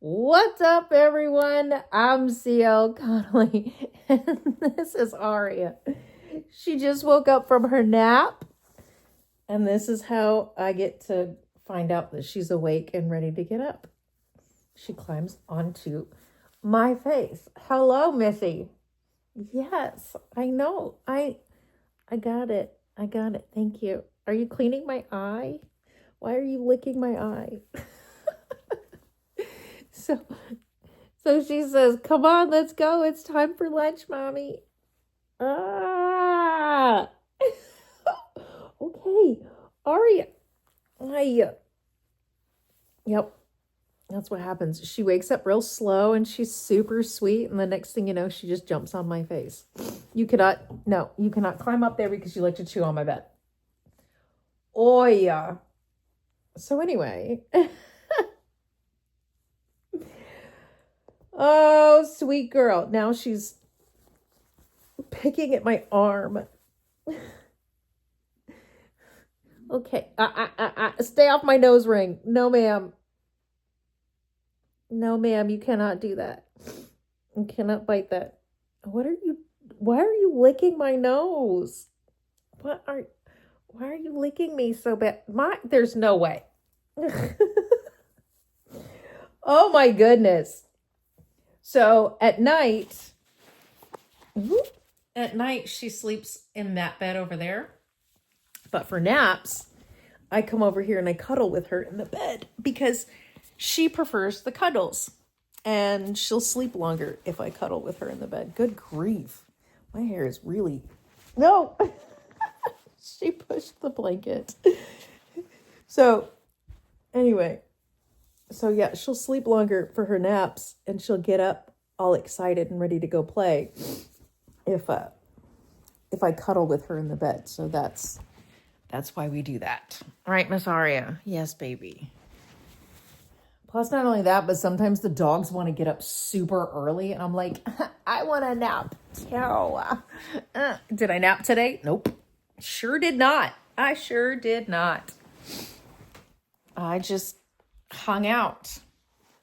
What's up, everyone? I'm CL Connolly, and this is Aria. She just woke up from her nap, and this is how I get to find out that she's awake and ready to get up. She climbs onto my face. Hello, Missy. Yes, I know. I got it. I got it. Thank you. Are you cleaning my eye? Why are you licking my eye? So she says, "Come on, let's go. It's time for lunch, Mommy." Ah. Okay. Aria. Yep. That's what happens. She wakes up real slow and she's super sweet. And the next thing you know, she just jumps on my face. You cannot climb up there because you like to chew on my bed. Oh, yeah. So anyway. Oh, sweet girl. Now she's picking at my arm. Okay. Stay off my nose ring. No, ma'am. No, ma'am, you cannot do that. You cannot bite that. Why are you licking my nose? Why are you licking me so bad? There's no way. Oh my goodness. So at night she sleeps in that bed over there. But for naps, I come over here and I cuddle with her in the bed because she prefers the cuddles. And she'll sleep longer if I cuddle with her in the bed. Good grief. My hair is really... No! She pushed the blanket. So, anyway. So, yeah, she'll sleep longer for her naps. And she'll get up all excited and ready to go play if I cuddle with her in the bed. So that's why we do that. Right, Miss Aria? Yes, baby. Plus, not only that, but sometimes the dogs want to get up super early. And I'm like, I want to nap too. Did I nap today? Nope. Sure did not. I sure did not. I just hung out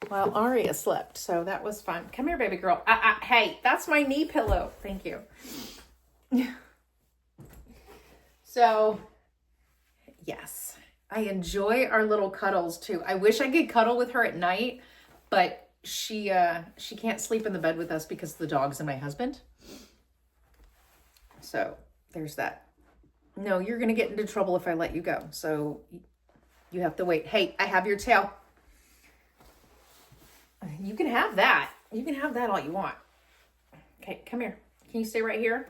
while Aria slept. So that was fun. Come here, baby girl. Hey, that's my knee pillow. Thank you. So, yes. I enjoy our little cuddles too. I wish I could cuddle with her at night, but she can't sleep in the bed with us because of the dogs and my husband. So there's that. No, you're going to get into trouble if I let you go. So you have to wait. Hey, I have your tail. You can have that. You can have that all you want. Okay, come here. Can you stay right here?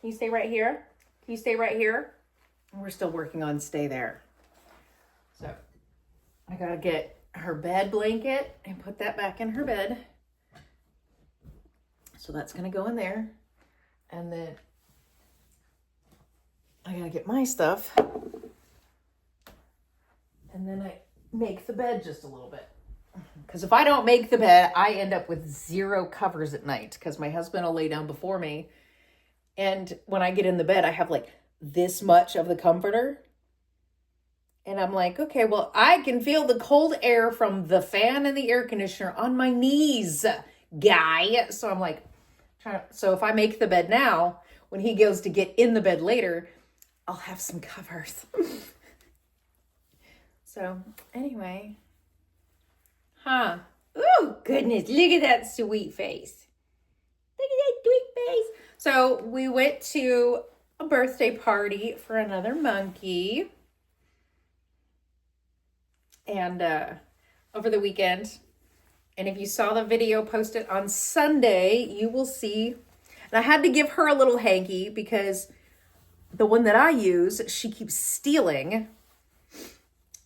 Can you stay right here? Can you stay right here? We're still working on stay there. So I gotta get her bed blanket and put that back in her bed. So that's gonna go in there. And then I gotta get my stuff. And then I make the bed just a little bit. Because if I don't make the bed, I end up with 0 covers at night. Because my husband will lay down before me. And when I get in the bed, I have like this much of the comforter. And I'm like, okay, well, I can feel the cold air from the fan and the air conditioner on my knees, guy. So I'm like, so if I make the bed now, when he goes to get in the bed later, I'll have some covers. So anyway. Oh, goodness. Look at that sweet face. Look at that sweet face. So we went to a birthday party for another monkey. And over the weekend. And if you saw the video posted on Sunday, you will see. And I had to give her a little hanky because the one that I use, she keeps stealing.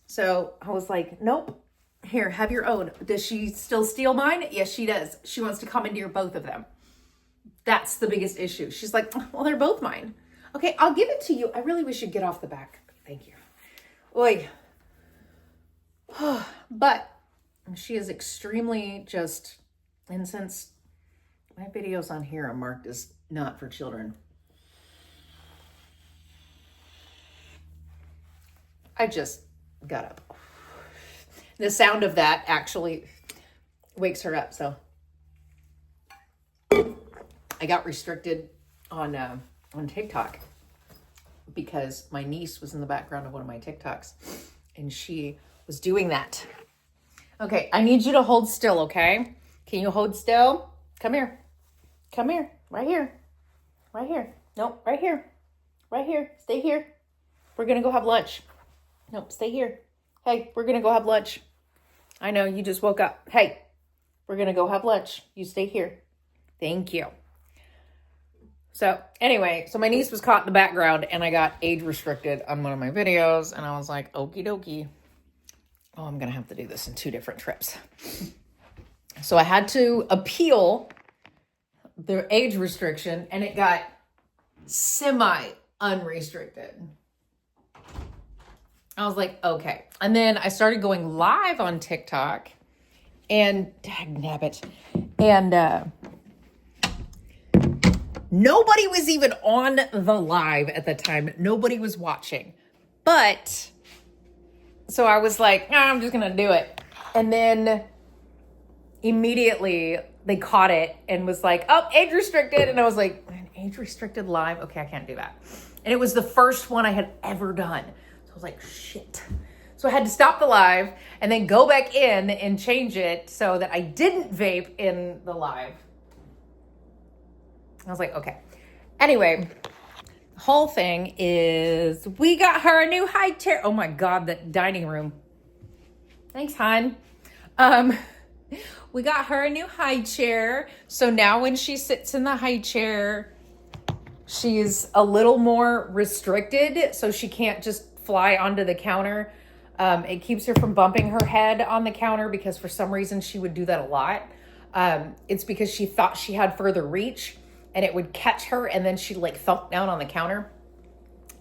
So I was like, nope. Here, have your own. Does she still steal mine? Yes, she does. She wants to commandeer both of them. That's the biggest issue. She's like, well, they're both mine. Okay, I'll give it to you. I really wish you'd get off the back. Thank you. Oy. But she is extremely just, and since my videos on here are marked as not for children, I just got up. The sound of that actually wakes her up. So I got restricted on TikTok because my niece was in the background of one of my TikToks and she was doing that. Okay, I need you to hold still, okay? Can you hold still? Come here. Come here. Right here. Right here. Nope, right here. Right here. Stay here. We're going to go have lunch. Nope, stay here. Hey, we're going to go have lunch. I know, you just woke up. Hey, we're going to go have lunch. You stay here. Thank you. So anyway, so my niece was caught in the background and I got age restricted on one of my videos. And I was like, okie dokie. Oh, I'm going to have to do this in 2 different trips. So I had to appeal the age restriction and it got semi-unrestricted. I was like, okay. And then I started going live on TikTok and dagnabbit. And nobody was even on the live at the time. Nobody was watching. But so I was like, I'm just going to do it. And then immediately they caught it and was like, oh, age restricted. And I was like, an age restricted live? Okay, I can't do that. And it was the first one I had ever done. So I was like, shit. So I had to stop the live and then go back in and change it so that I didn't vape in the live. I was like, okay. Anyway, the whole thing is we got her a new high chair. Oh my God, that dining room. Thanks, hon. We got her a new high chair. So now when she sits in the high chair, she's a little more restricted. So she can't just fly onto the counter. It keeps her from bumping her head on the counter because for some reason she would do that a lot. It's because she thought she had further reach and it would catch her and then she'd like thump down on the counter.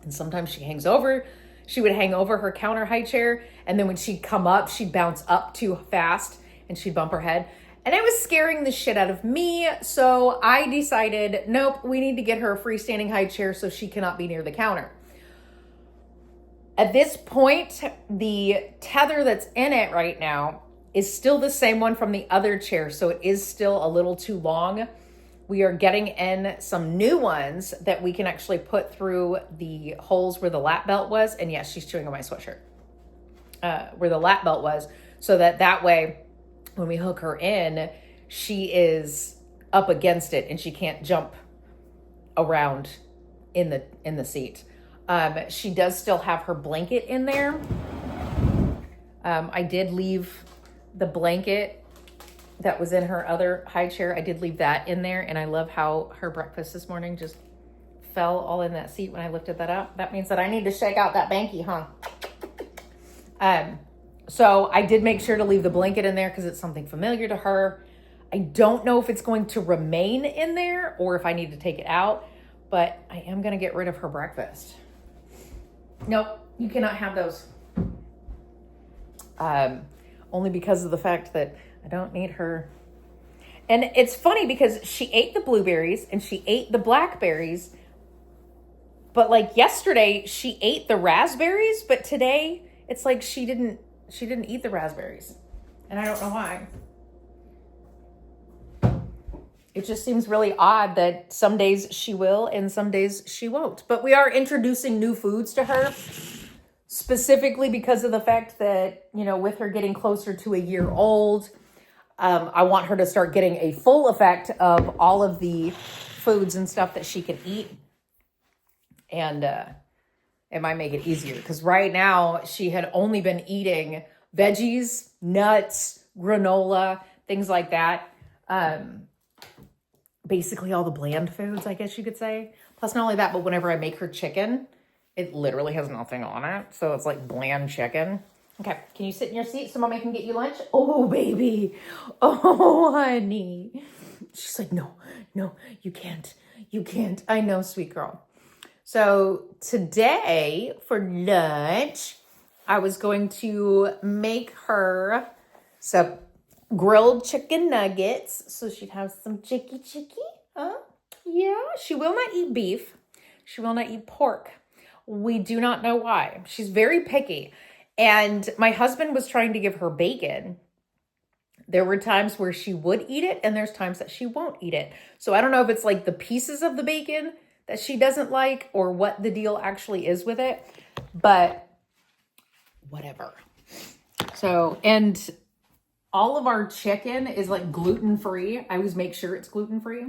And sometimes she hangs over. She would hang over her counter high chair. And then when she'd come up, she'd bounce up too fast and she'd bump her head. And it was scaring the shit out of me. So I decided, nope, we need to get her a freestanding high chair so she cannot be near the counter. At this point, the tether that's in it right now is still the same one from the other chair. So it is still a little too long. We are getting in some new ones that we can actually put through the holes where the lap belt was. And yes, she's chewing on my sweatshirt. Where the lap belt was. So that way, when we hook her in, she is up against it and she can't jump around in the seat. She does still have her blanket in there. I did leave the blanket that was in her other high chair. I did leave that in there. And I love how her breakfast this morning just fell all in that seat when I lifted that up. That means that I need to shake out that banky, huh? So I did make sure to leave the blanket in there because it's something familiar to her. I don't know if it's going to remain in there or if I need to take it out, but I am going to get rid of her breakfast. Nope, you cannot have those. Only because of the fact that I don't need her. And it's funny because she ate the blueberries and she ate the blackberries. But like yesterday, she ate the raspberries, but today it's like she didn't eat the raspberries. And I don't know why. It just seems really odd that some days she will and some days she won't. But we are introducing new foods to her, specifically because of the fact that, you know, with her getting closer to a year old, I want her to start getting a full effect of all of the foods and stuff that she can eat. And it might make it easier because right now she had only been eating veggies, nuts, granola, things like that. Basically all the bland foods, I guess you could say. Plus not only that, but whenever I make her chicken, it literally has nothing on it. So it's like bland chicken. Okay, can you sit in your seat so Mommy can get you lunch? Oh, baby. Oh, honey. She's like, no, you can't. You can't. I know, sweet girl. So today for lunch, I was going to make her some grilled chicken nuggets. So she'd have some chicky. Huh? Yeah, she will not eat beef. She will not eat pork. We do not know why. She's very picky. And my husband was trying to give her bacon. There were times where she would eat it, and there's times that she won't eat it. So I don't know if it's like the pieces of the bacon that she doesn't like or what the deal actually is with it, but whatever. So, and all of our chicken is like gluten-free. I always make sure it's gluten-free.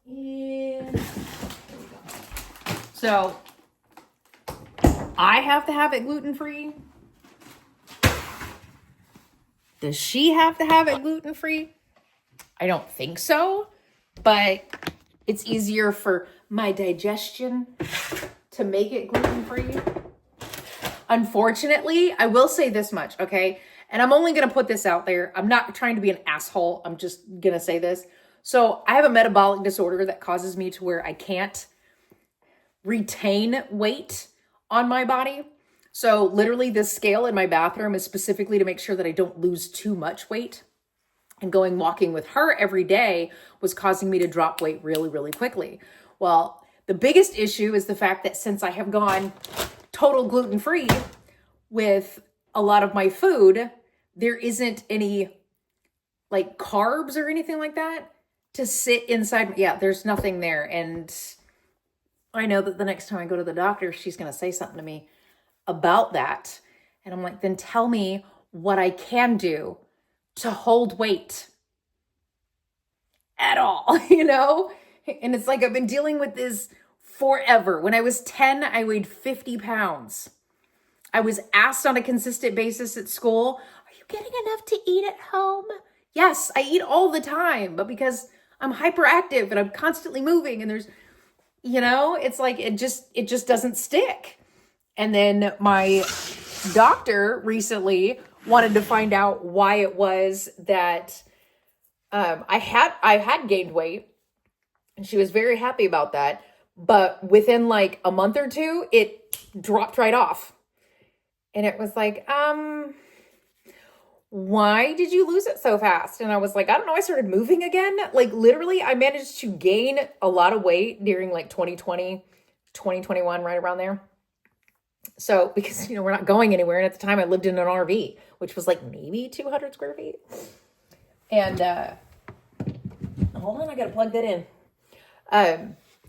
And there we go. So I have to have it gluten-free. Does she have to have it gluten-free? I don't think so, but it's easier for my digestion to make it gluten-free. Unfortunately, I will say this much, okay? And I'm only going to put this out there. I'm not trying to be an asshole. I'm just going to say this. So I have a metabolic disorder that causes me to where I can't retain weight on my body. So literally this scale in my bathroom is specifically to make sure that I don't lose too much weight. And going walking with her every day was causing me to drop weight really, really quickly. Well, the biggest issue is the fact that since I have gone total gluten-free with a lot of my food, there isn't any like carbs or anything like that to sit inside. Yeah, there's nothing there. And I know that the next time I go to the doctor, she's going to say something to me about that. And I'm like, then tell me what I can do to hold weight at all, you know? And it's like, I've been dealing with this forever. When I was 10, I weighed 50 pounds. I was asked on a consistent basis at school, are you getting enough to eat at home? Yes, I eat all the time, but because I'm hyperactive and I'm constantly moving and there's, you know, it's like, it just doesn't stick. And then my doctor recently wanted to find out why it was that I had gained weight, and she was very happy about that. But within like a month or two, it dropped right off. And it was like, why did you lose it so fast? And I was like, I don't know. I started moving again. Like literally, I managed to gain a lot of weight during like 2020, 2021, right around there. So, because, you know, we're not going anywhere. And at the time I lived in an RV, which was like maybe 200 square feet. And, hold on, I got to plug that in.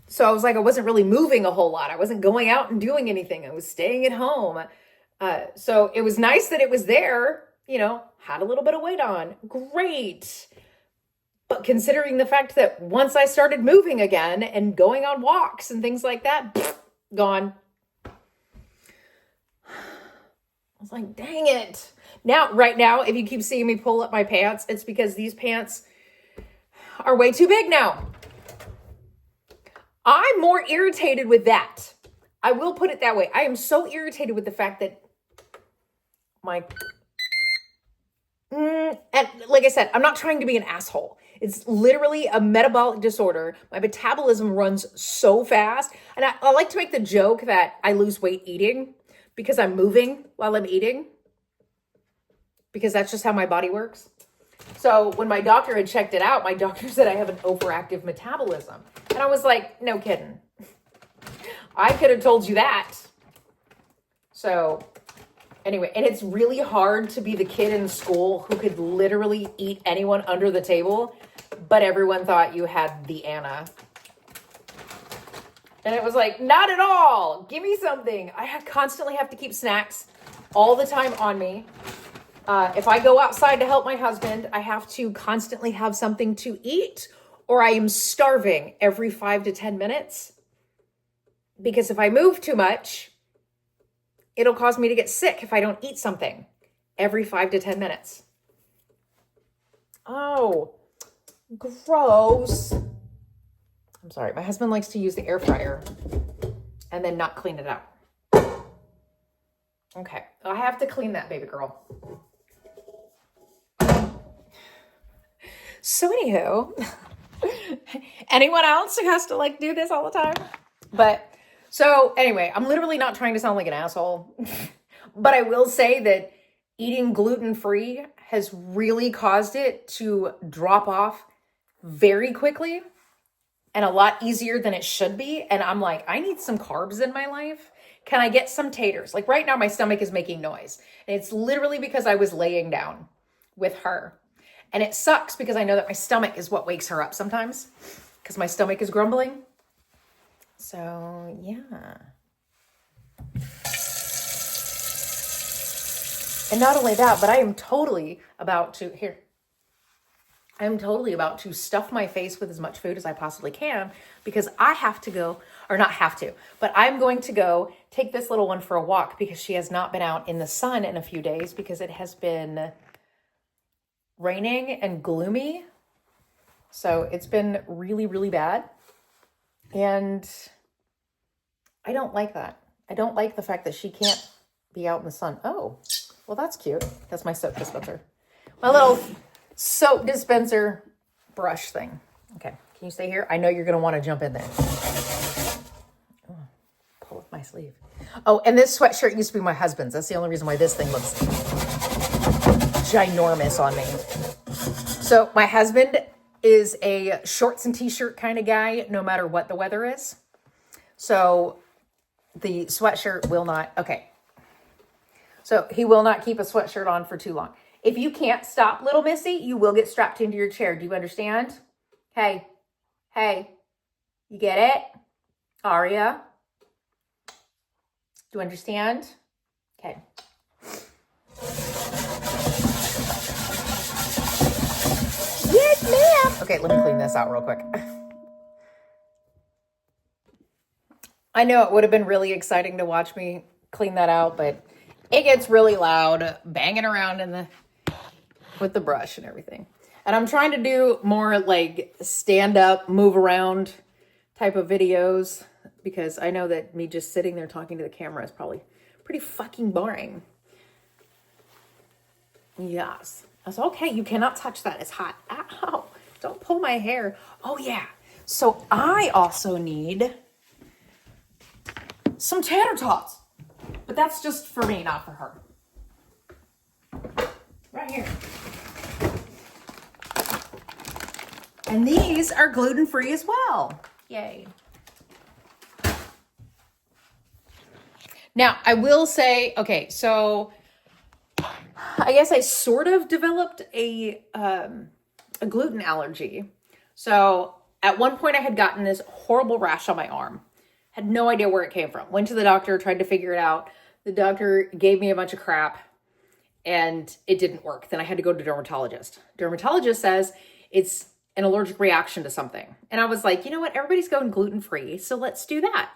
So I was like, I wasn't really moving a whole lot. I wasn't going out and doing anything. I was staying at home. So it was nice that it was there, you know, had a little bit of weight on. Great. But considering the fact that once I started moving again and going on walks and things like that, gone. I was like, dang it. Now, right now, if you keep seeing me pull up my pants, it's because these pants are way too big now. I'm more irritated with that. I will put it that way. I am so irritated with the fact that and like I said, I'm not trying to be an asshole. It's literally a metabolic disorder. My metabolism runs so fast. And I like to make the joke that I lose weight eating because I'm moving while I'm eating, because that's just how my body works. So when my doctor had checked it out, my doctor said I have an overactive metabolism. And I was like, no kidding. I could have told you that. So anyway, and it's really hard to be the kid in school who could literally eat anyone under the table, but everyone thought you had the Anna. And it was like, not at all. Give me something. I constantly have to keep snacks all the time on me. If I go outside to help my husband, I have to constantly have something to eat, or I am starving every 5 to 10 minutes. Because if I move too much, it'll cause me to get sick if I don't eat something every 5 to 10 minutes. Oh, gross. I'm sorry. My husband likes to use the air fryer and then not clean it out. Okay. I have to clean that, baby girl. So anywho, anyone else who has to like do this all the time? But so anyway, I'm literally not trying to sound like an asshole, but I will say that eating gluten-free has really caused it to drop off very quickly and a lot easier than it should be. And I'm like, I need some carbs in my life. Can I get some taters? Like right now, my stomach is making noise. And it's literally because I was laying down. with her. And it sucks because I know that my stomach is what wakes her up sometimes because my stomach is grumbling. So, yeah. And not only that, but I am totally about to stuff my face with as much food as I possibly can because I have to go, or not have to, but I'm going to go take this little one for a walk because she has not been out in the sun in a few days because it has been raining and gloomy. So it's been really, really bad. And I don't like that. I don't like the fact that she can't be out in the sun. Oh, well, that's cute. That's my soap dispenser. My little soap dispenser brush thing. Okay, can you stay here? I know you're going to want to jump in there. Oh, pull up my sleeve. Oh, and this sweatshirt used to be my husband's. That's the only reason why this thing looks ginormous on me. So my husband is a shorts and t-shirt kind of guy, no matter what the weather is. So the sweatshirt will not, okay. So he will not keep a sweatshirt on for too long. If you can't stop, little Missy, you will get strapped into your chair. Do you understand? Hey, you get it? Aria? Do you understand? Okay. Yes, ma'am. Okay, let me clean this out real quick. I know it would have been really exciting to watch me clean that out, but it gets really loud, banging around with the brush and everything. And I'm trying to do more like stand up, move around type of videos because I know that me just sitting there talking to the camera is probably pretty fucking boring. Yes. That's okay. You cannot touch that. It's hot. Ow. Don't pull my hair. Oh, yeah. So I also need some tater tots. But that's just for me, not for her. Right here. And these are gluten-free as well. Yay. Now, I will say, okay, so I guess I sort of developed a gluten allergy. So at one point I had gotten this horrible rash on my arm. Had no idea where it came from. Went to the doctor, tried to figure it out. The doctor gave me a bunch of crap and it didn't work. Then I had to go to dermatologist. Dermatologist says it's an allergic reaction to something. And I was like, you know what? Everybody's going gluten-free, so let's do that.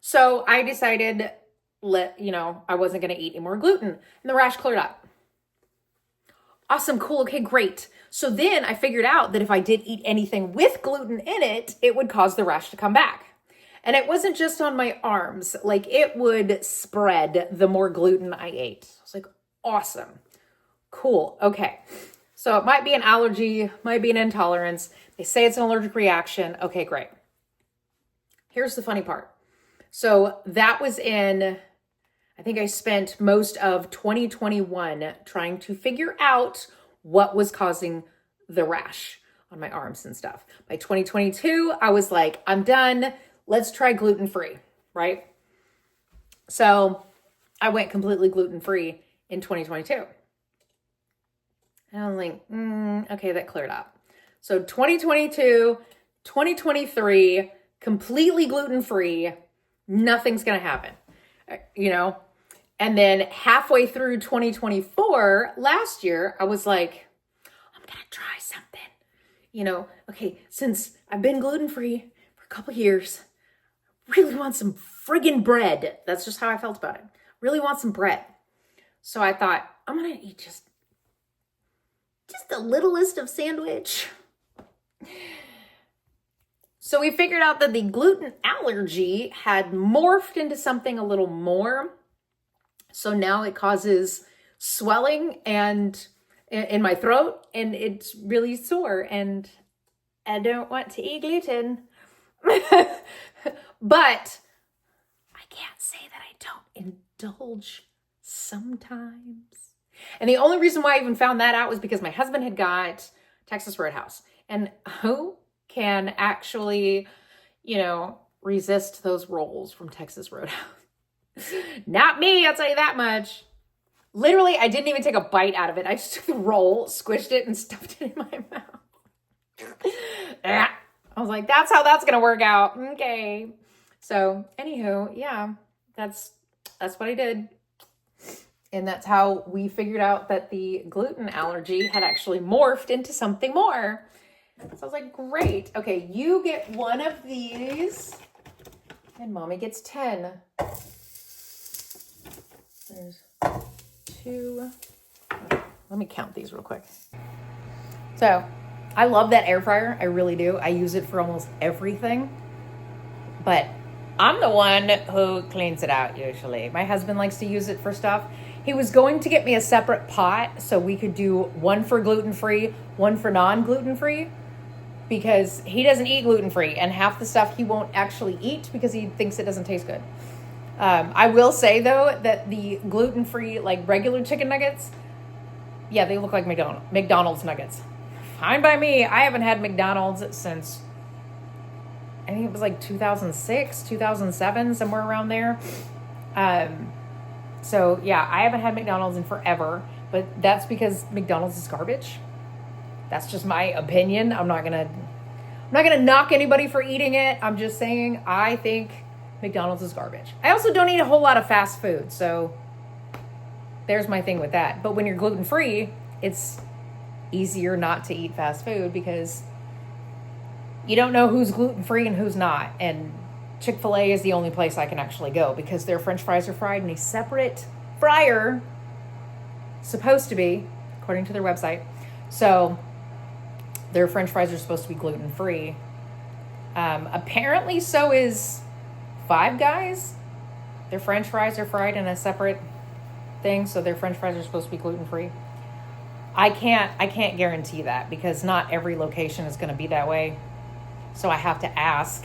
So I decided, I wasn't going to eat any more gluten. And the rash cleared up. Awesome, cool, okay, great. So then I figured out that if I did eat anything with gluten in it, it would cause the rash to come back. And it wasn't just on my arms, like it would spread the more gluten I ate. I was like, awesome, cool, okay. So it might be an allergy, might be an intolerance. They say it's an allergic reaction. Okay, great. Here's the funny part. So that was I think I spent most of 2021 trying to figure out what was causing the rash on my arms and stuff. By 2022, I was like, I'm done. Let's try gluten-free, right? So I went completely gluten-free in 2022. And I was like, okay, that cleared up. So 2022, 2023, completely gluten-free, nothing's going to happen, And then halfway through 2024, last year, I was like, I'm going to try something. Okay, since I've been gluten-free for a couple years, really want some friggin' bread. That's just how I felt about it. Really want some bread. So I thought, I'm going to eat just the littlest of sandwich. So we figured out that the gluten allergy had morphed into something a little more. So now it causes swelling and in my throat, and it's really sore, and I don't want to eat gluten. But I can't say that I don't indulge sometimes. And the only reason why I even found that out was because my husband had got Texas Roadhouse. And who can actually, resist those rolls from Texas Roadhouse? Not me, I'll tell you that much. Literally, I didn't even take a bite out of it. I just took the roll, squished it, and stuffed it in my mouth. I was like, that's how that's gonna work out. Okay. So, anywho, yeah, that's what I did. And that's how we figured out that the gluten allergy had actually morphed into something more. So I was like, great. Okay, you get one of these, and Mommy gets 10. There's 2. Let me count these real quick. So, I love that air fryer. I really do. I use it for almost everything. But I'm the one who cleans it out usually. My husband likes to use it for stuff. He was going to get me a separate pot so we could do one for gluten-free, one for non-gluten-free, because he doesn't eat gluten-free, and half the stuff he won't actually eat because he thinks it doesn't taste good. I will say, though, that the gluten-free, like regular chicken nuggets, yeah, they look like McDonald's nuggets. Fine by me. I haven't had McDonald's since, I think it was like 2006, 2007, somewhere around there. So yeah, I haven't had McDonald's in forever, but that's because McDonald's is garbage. That's just my opinion. I'm not gonna knock anybody for eating it. I'm just saying I think McDonald's is garbage. I also don't eat a whole lot of fast food, so there's my thing with that. But when you're gluten-free, it's easier not to eat fast food because you don't know who's gluten-free and who's not. And Chick-fil-A is the only place I can actually go because their French fries are fried in a separate fryer, supposed to be, according to their website. So their French fries are supposed to be gluten-free. Apparently so is Five Guys. Their French fries are fried in a separate thing, so their French fries are supposed to be gluten-free. I can't guarantee that because not every location is going to be that way. So I have to ask.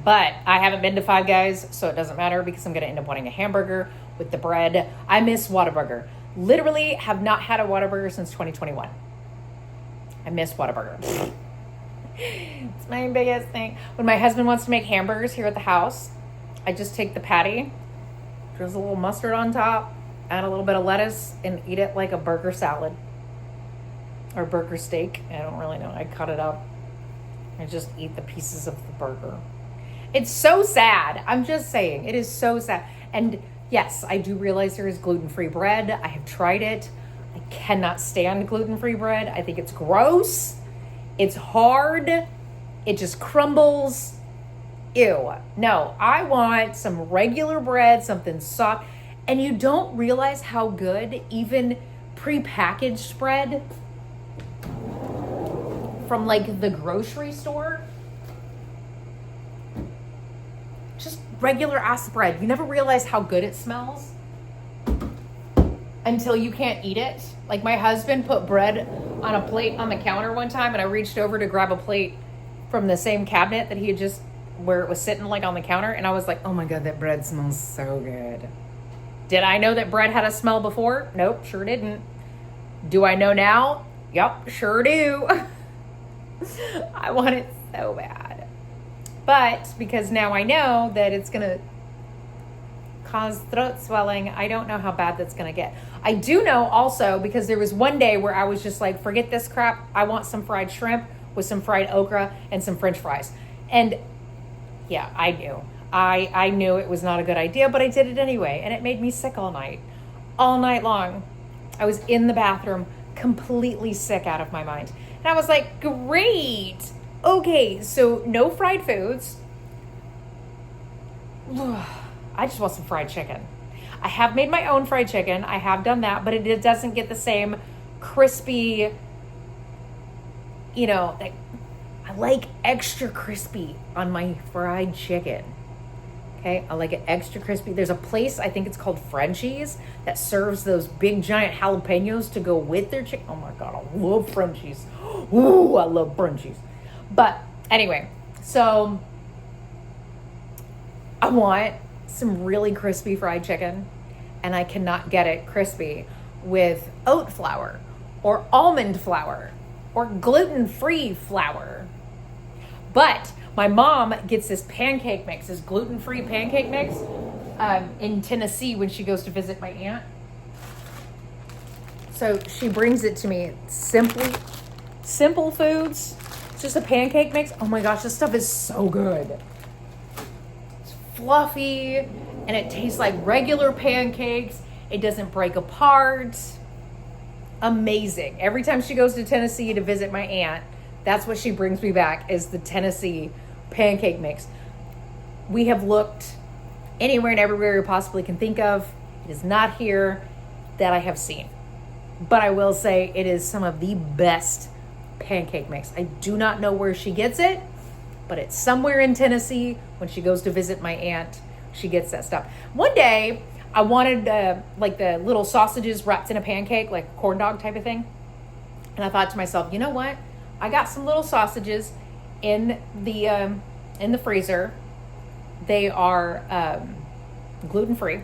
But I haven't been to Five Guys, so it doesn't matter because I'm going to end up wanting a hamburger with the bread. I miss Whataburger. Literally have not had a Whataburger since 2021. I miss Whataburger. It's my biggest thing. When my husband wants to make hamburgers here at the house, I just take the patty, drizzle a little mustard on top, add a little bit of lettuce, and eat it like a burger salad. Or burger steak. I don't really know. I cut it up. I just eat the pieces of the burger. It's so sad. I'm just saying. It is so sad. And yes, I do realize there is gluten-free bread. I have tried it. I cannot stand gluten-free bread. I think it's gross. It's hard. It just crumbles. Ew. No, I want some regular bread, something soft. And you don't realize how good even prepackaged bread from like the grocery store, just regular ass bread. You never realize how good it smells until you can't eat it. Like my husband put bread on a plate on the counter one time and I reached over to grab a plate from the same cabinet that he had just, where it was sitting like on the counter. And I was like, oh my God, that bread smells so good. Did I know that bread had a smell before? Nope, sure didn't. Do I know now? Yep, sure do. I want it so bad. But because now I know that it's going to cause throat swelling, I don't know how bad that's going to get. I do know also because there was one day where I was just like, forget this crap. I want some fried shrimp with some fried okra and some French fries. And yeah, I knew. I knew it was not a good idea, but I did it anyway. And it made me sick all night long. I was in the bathroom completely sick out of my mind. And I was like, great. Okay, so no fried foods. I just want some fried chicken. I have made my own fried chicken. I have done that, but it doesn't get the same crispy, like, I like extra crispy on my fried chicken. Okay, I like it extra crispy. There's a place, I think it's called Frenchie's, that serves those big giant jalapenos to go with their chicken. Oh my God, I love Frenchie's. Ooh, I love Frenchie's. But anyway, so I want some really crispy fried chicken, and I cannot get it crispy with oat flour or almond flour or gluten-free flour. But my mom gets this pancake mix, this gluten-free pancake mix. in Tennessee when she goes to visit my aunt. So she brings it to me. Simple foods. It's just a pancake mix. Oh my gosh, this stuff is so good. It's fluffy and it tastes like regular pancakes. It doesn't break apart. Amazing. Every time she goes to Tennessee to visit my aunt, that's what she brings me back is the Tennessee pancake mix. We have looked anywhere and everywhere you possibly can think of. It is not here that I have seen. But I will say it is some of the best pancake mix. I do not know where she gets it, but it's somewhere in Tennessee. When she goes to visit my aunt, she gets that stuff. One day, I wanted like the little sausages wrapped in a pancake, like a corn dog type of thing. And I thought to myself, you know what? I got some little sausages in the freezer. They are gluten-free,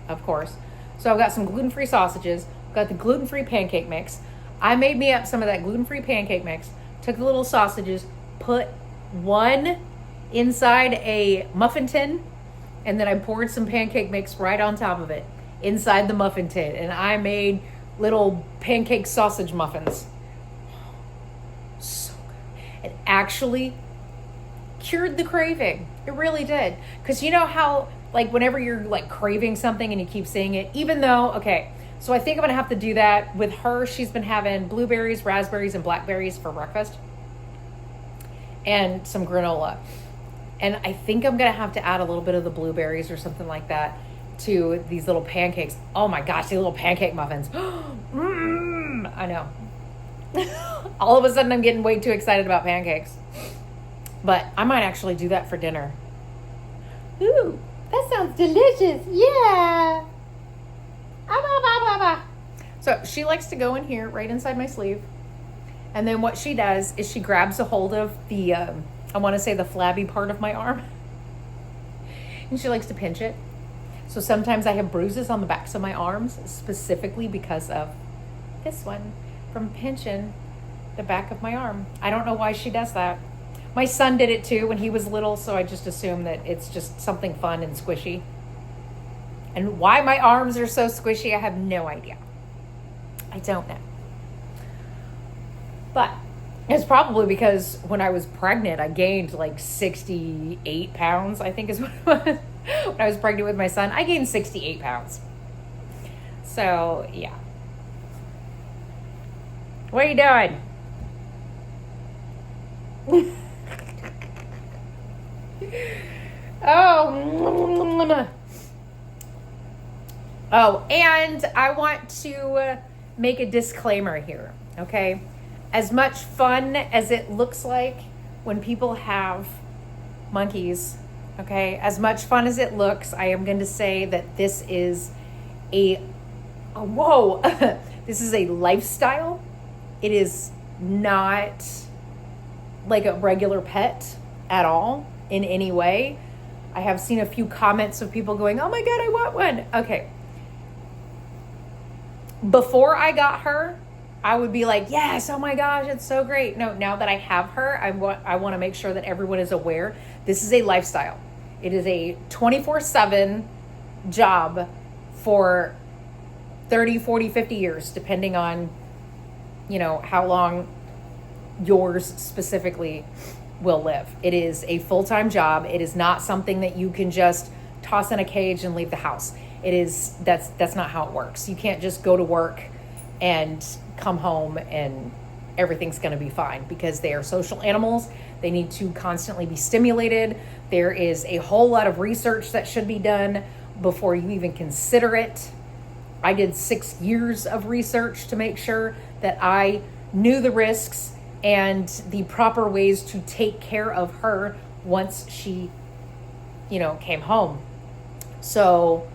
of course. So I've got some gluten-free sausages, got the gluten-free pancake mix. I made me up some of that gluten-free pancake mix, took the little sausages, put one inside a muffin tin, and then I poured some pancake mix right on top of it inside the muffin tin. And I made little pancake sausage muffins. So good. It actually cured the craving. It really did. Because you know how, like, whenever you're, like, craving something and you keep saying it, even though, okay, so I think I'm going to have to do that. With her, she's been having blueberries, raspberries, and blackberries for breakfast. And some granola. And I think I'm going to have to add a little bit of the blueberries or something like that to these little pancakes. Oh my gosh, these little pancake muffins. I know. All of a sudden, I'm getting way too excited about pancakes. But I might actually do that for dinner. Ooh, that sounds delicious. Yeah. So she likes to go in here right inside my sleeve. And then what she does is she grabs a hold of the, I want to say the flabby part of my arm. And she likes to pinch it. So sometimes I have bruises on the backs of my arms, specifically because of this one, from pinching the back of my arm. I don't know why she does that. My son did it too when he was little, so I just assume that it's just something fun and squishy. And why my arms are so squishy, I have no idea. I don't know. But it's probably because when I was pregnant, I gained like 68 pounds, I think is what it was. When I was pregnant with my son, I gained 68 pounds. So, yeah. What are you doing? Oh, and I want to make a disclaimer here, okay? As much fun as it looks like when people have monkeys, okay? As much fun as it looks, I am going to say that this is this is a lifestyle. It is not like a regular pet at all in any way. I have seen a few comments of people going, oh my God, I want one. Okay. Before I got her, I would be like, yes, oh my gosh, it's so great. No, now that I have her, I want to make sure that everyone is aware. This is a lifestyle. It is a 24/7 job for 30, 40, 50 years, depending on, how long yours specifically will live. It is a full-time job. It is not something that you can just toss in a cage and leave the house. That's not how it works. You can't just go to work and come home and everything's going to be fine, because they are social animals. They need to constantly be stimulated. There is a whole lot of research that should be done before you even consider it. I did 6 years of research to make sure that I knew the risks and the proper ways to take care of her once she, came home. So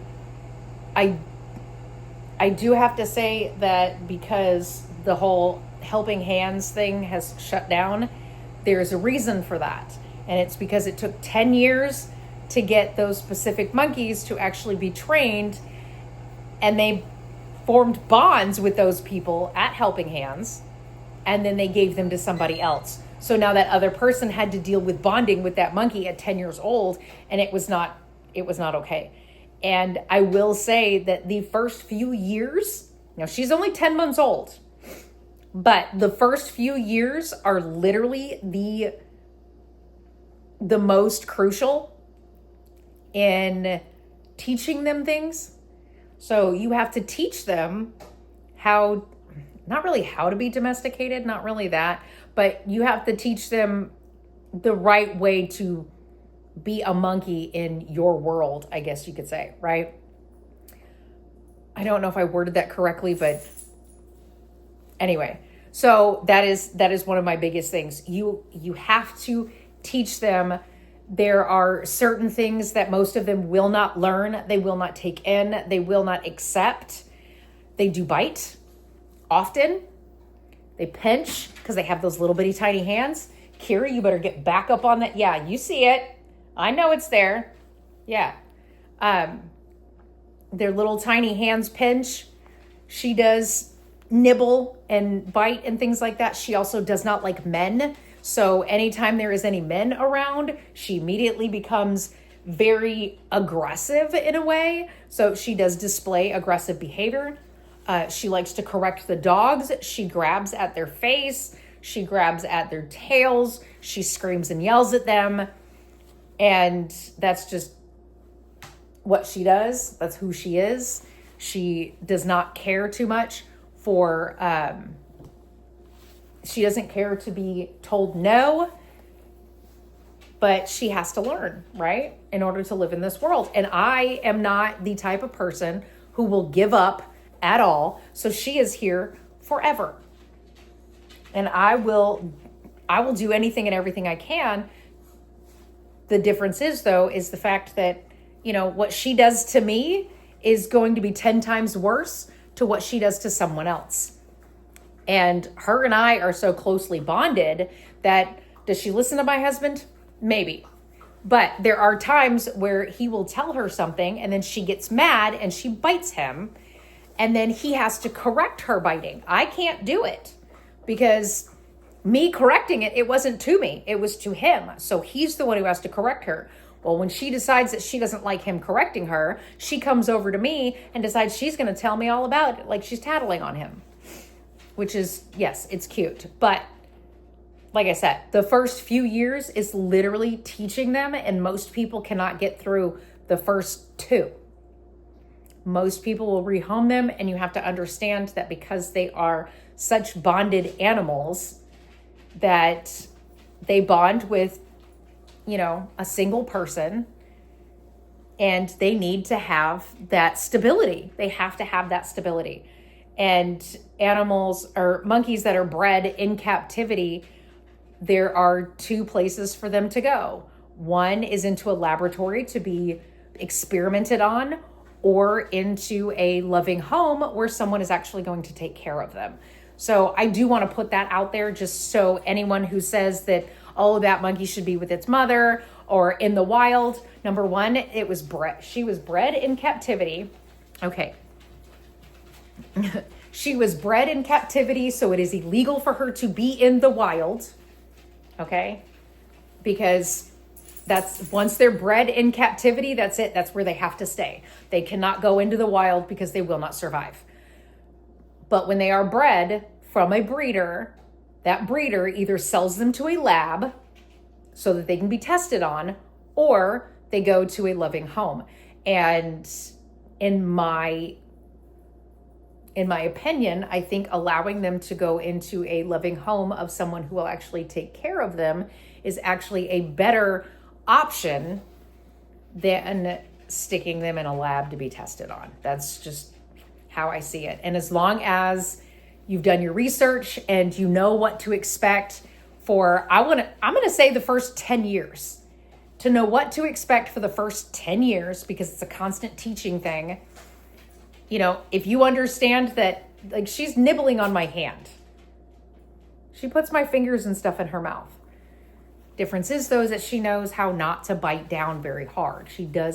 I do have to say that because the whole helping hands thing has shut down, there's a reason for that. And it's because it took 10 years to get those specific monkeys to actually be trained, and they formed bonds with those people at Helping Hands, and then they gave them to somebody else. So now that other person had to deal with bonding with that monkey at 10 years old, and it was not it was not okay. And I will say that the first few years, now she's only 10 months old, but the first few years are literally the most crucial in teaching them things. So you have to teach them how, not really how to be domesticated, not really that, but you have to teach them the right way to be a monkey in your world, I guess you could say, right? I don't know if I worded that correctly, but anyway, so that is one of my biggest things. You have to teach them. There are certain things that most of them will not learn, they will not take in, they will not accept. They do bite often. They pinch because they have those little bitty tiny hands. Kira, you better get back up on that. Yeah, you see it. I know it's there. Yeah. Their little tiny hands pinch. She does nibble and bite and things like that. She also does not like men. So anytime there is any men around, she immediately becomes very aggressive in a way. So she does display aggressive behavior. She likes to correct the dogs. She grabs at their face. She grabs at their tails. She screams and yells at them. And that's just what she does. That's who she is. She does not care too much for, she doesn't care to be told no, but she has to learn, right? In order to live in this world. And I am not the type of person who will give up at all. So she is here forever. And I will do anything and everything I can. The difference is, though, is the fact that, what she does to me is going to be 10 times worse to what she does to someone else. And her and I are so closely bonded that, does she listen to my husband? Maybe. But there are times where he will tell her something and then she gets mad and she bites him. And then he has to correct her biting. I can't do it because me correcting it, it wasn't to me. It was to him. So he's the one who has to correct her. Well, when she decides that she doesn't like him correcting her, she comes over to me and decides she's going to tell me all about it. Like she's tattling on him, which is, yes, it's cute. But like I said, the first few years is literally teaching them. And most people cannot get through the first 2. Most people will rehome them. And you have to understand that because they are such bonded animals, that they bond with, a single person, and they need to have that stability. They have to have that stability. And animals or monkeys that are bred in captivity, there are 2 places for them to go. One is into a laboratory to be experimented on, or into a loving home where someone is actually going to take care of them. So I do want to put that out there just so anyone who says that, oh, that monkey should be with its mother or in the wild. Number one, she was bred in captivity. Okay. She was bred in captivity, so it is illegal for her to be in the wild. Okay? Because once they're bred in captivity, that's it. That's where they have to stay. They cannot go into the wild because they will not survive. But when they are bred from a breeder, that breeder either sells them to a lab so that they can be tested on, or they go to a loving home. And in my opinion, I think allowing them to go into a loving home of someone who will actually take care of them is actually a better option than sticking them in a lab to be tested on. That's just how I see it. And as long as you've done your research and you know what to expect for, I'm going to say the first 10 years, to know what to expect for the first 10 years, because it's a constant teaching thing. If you understand that, like, she's nibbling on my hand. She puts my fingers and stuff in her mouth. Difference is, though, is that she knows how not to bite down very hard.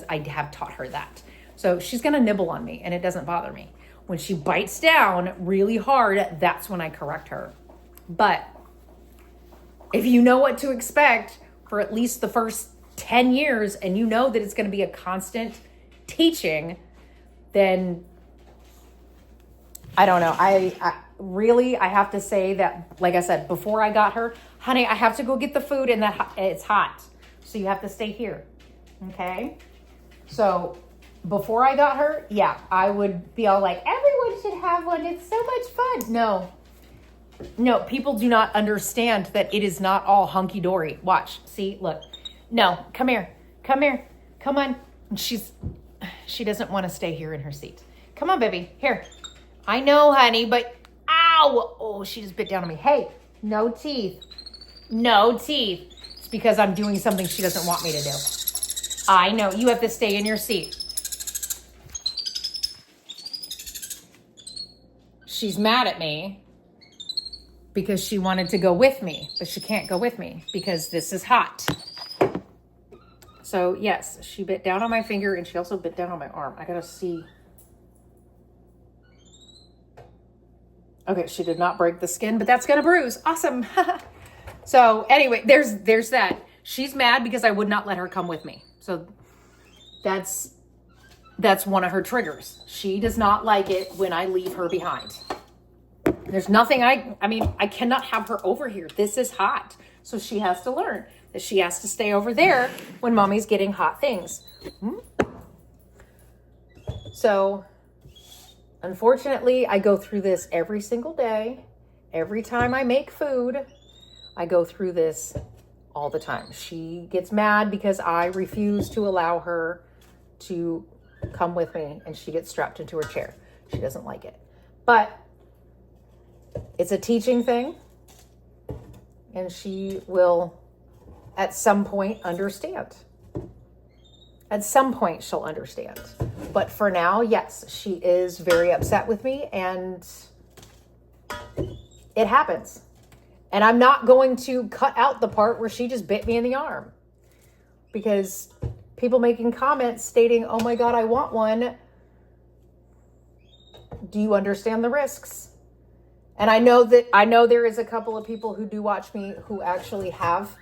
I have taught her that. So she's going to nibble on me and it doesn't bother me. When she bites down really hard, that's when I correct her. But if you know what to expect for at least the first 10 years and you know that it's going to be a constant teaching, then I don't know. I really have to say that, like I said, before I got her, honey, I have to go get the food and it's hot. So you have to stay here. Okay. So before I got her, yeah, I would be all like, everyone should have one. It's so much fun. No, people do not understand that it is not all hunky dory. Watch, see, look. No, come here, come on. And she doesn't want to stay here in her seat. Come on, baby, here. I know, honey, but ow! Oh, she just bit down on me. Hey, no teeth. It's because I'm doing something she doesn't want me to do. I know, you have to stay in your seat. She's mad at me because she wanted to go with me, but she can't go with me because this is hot. So yes, she bit down on my finger and she also bit down on my arm. I gotta see. Okay, she did not break the skin, but that's gonna bruise. Awesome. So anyway, there's that. She's mad because I would not let her come with me. So that's one of her triggers. She does not like it when I leave her behind. There's nothing I mean, I cannot have her over here. This is hot. So she has to learn that she has to stay over there when mommy's getting hot things. So unfortunately, I go through this every single day. Every time I make food, I go through this all the time. She gets mad because I refuse to allow her to come with me and she gets strapped into her chair. She doesn't like it. But it's a teaching thing and she will at some point understand. At some point she'll understand. But for now, yes, she is very upset with me and it happens. And I'm not going to cut out the part where she just bit me in the arm. Because people making comments stating, oh my God, I want one. Do you understand the risks? And I know there is a couple of people who do watch me who actually have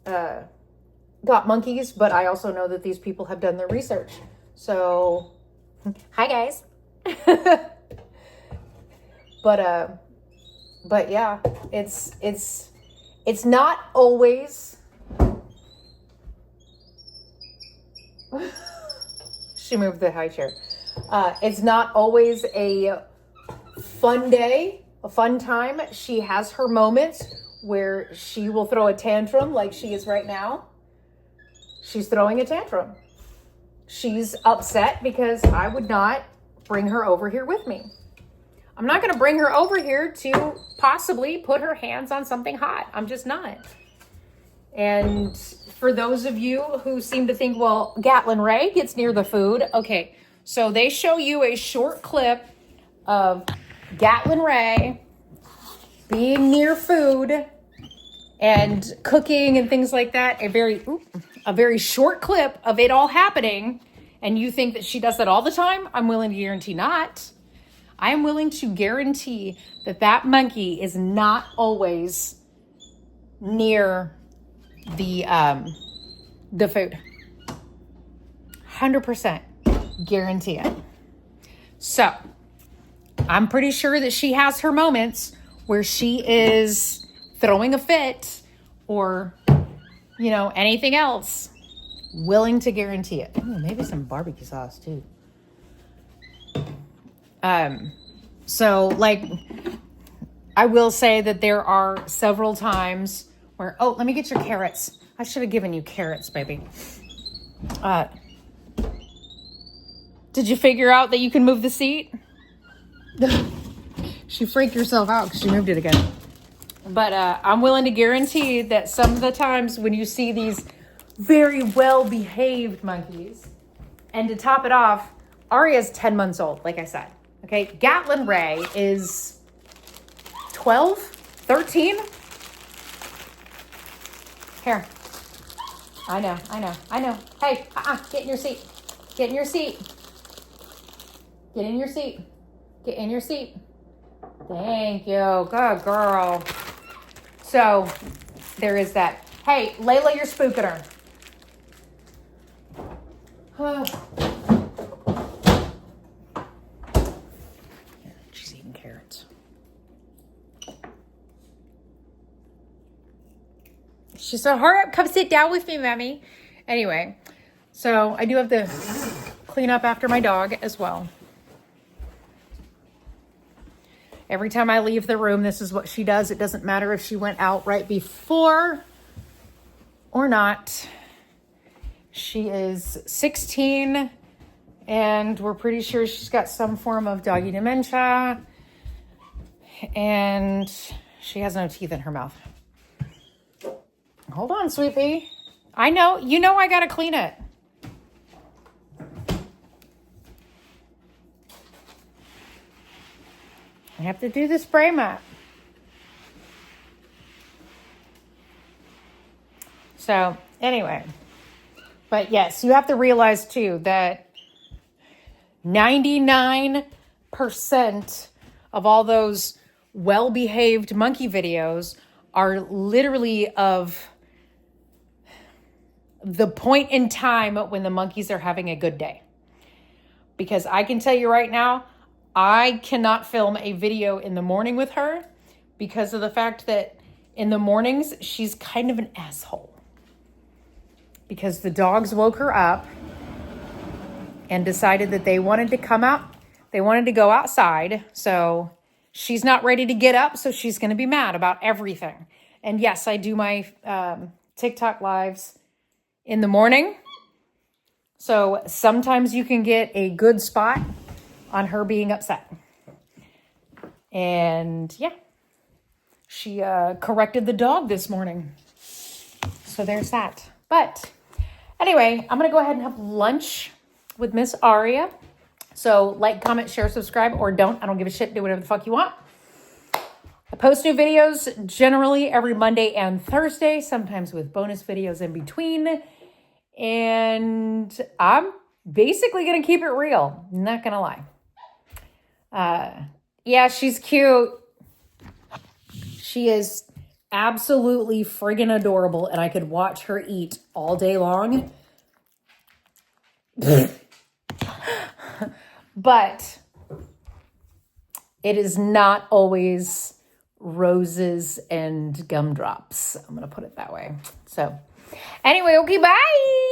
got monkeys, but I also know that these people have done their research. So, hi guys. But yeah, it's not always. She moved the high chair. It's not always a fun day, a fun time. She has her moments where she will throw a tantrum like she is right now. She's throwing a tantrum. She's upset because I would not bring her over here with me. I'm not going to bring her over here to possibly put her hands on something hot. I'm just not. And for those of you who seem to think, well, Gatlin Ray gets near the food. Okay, so they show you a short clip of Gatlin Ray being near food and cooking and things like that. A very short clip of it all happening. And you think that she does that all the time? I'm willing to guarantee not. I am willing to guarantee that monkey is not always near the food. 100% guarantee it. So I'm pretty sure that she has her moments where she is throwing a fit or, anything else. Willing to guarantee it. Ooh, maybe some barbecue sauce too. So I will say that there are several times where, oh, let me get your carrots. I should have given you carrots, baby. Did you figure out that you can move the seat? She freaked herself out because she moved it again. But I'm willing to guarantee that some of the times when you see these very well-behaved monkeys, and to top it off, Aria's 10 months old, like I said. Okay, Gatlin Ray is 12, 13. Here. I know. Hey, get in your seat. Get in your seat. Get in your seat. Get in your seat. Thank you. Good girl. So there is that. Hey, Layla, you're spooking her. She's eating carrots. She said, hurry up, come sit down with me, Mommy. Anyway, so I do have to clean up after my dog as well. Every time I leave the room, this is what she does. It doesn't matter if she went out right before or not. She is 16 and we're pretty sure she's got some form of doggy dementia and she has no teeth in her mouth. Hold on, sweetie. I know, you know I gotta clean it. I have to do the spray mat. So anyway, but yes, you have to realize too that 99% of all those well-behaved monkey videos are literally of the point in time when the monkeys are having a good day. Because I can tell you right now, I cannot film a video in the morning with her because of the fact that in the mornings, she's kind of an asshole. Because the dogs woke her up and decided that they wanted to come out. They wanted to go outside. So she's not ready to get up. So she's going to be mad about everything. And yes, I do my TikTok lives in the morning. So sometimes you can get a good spot on her being upset. And yeah, she corrected the dog this morning. So there's that. But anyway, I'm going to go ahead and have lunch with Miss Aria. So like, comment, share, subscribe, or don't. I don't give a shit. Do whatever the fuck you want. I post new videos generally every Monday and Thursday, sometimes with bonus videos in between. And I'm basically going to keep it real. Not going to lie. Yeah, she's cute. She is absolutely friggin' adorable, and I could watch her eat all day long. But it is not always roses and gumdrops. I'm going to put it that way. So anyway, okay, bye.